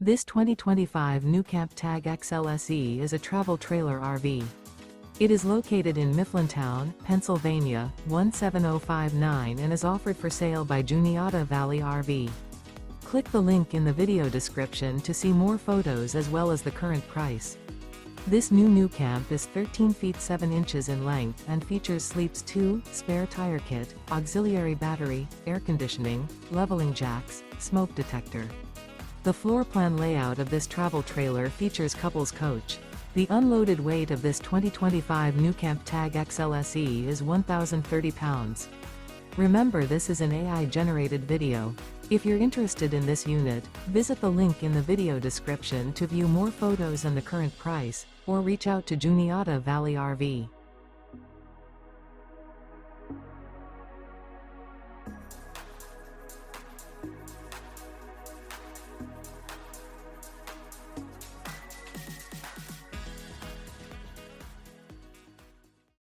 This 2025 NuCamp Tag XLSE is a travel trailer RV. It is located in Mifflintown, Pennsylvania, 17059 and is offered for sale by Juniata Valley RV. Click the link in the video description to see more photos as well as the current price. This new NuCamp is 13 feet 7 inches in length and features sleeps 2, spare tire kit, auxiliary battery, air conditioning, leveling jacks, smoke detector. The floor plan layout of this travel trailer features couples coach. The unloaded weight of this 2025 NuCamp Tag XLSE is 1,030 pounds. Remember, this is an AI-generated video. If you're interested in this unit, visit the link in the video description to view more photos and the current price, or reach out to Juniata Valley RV.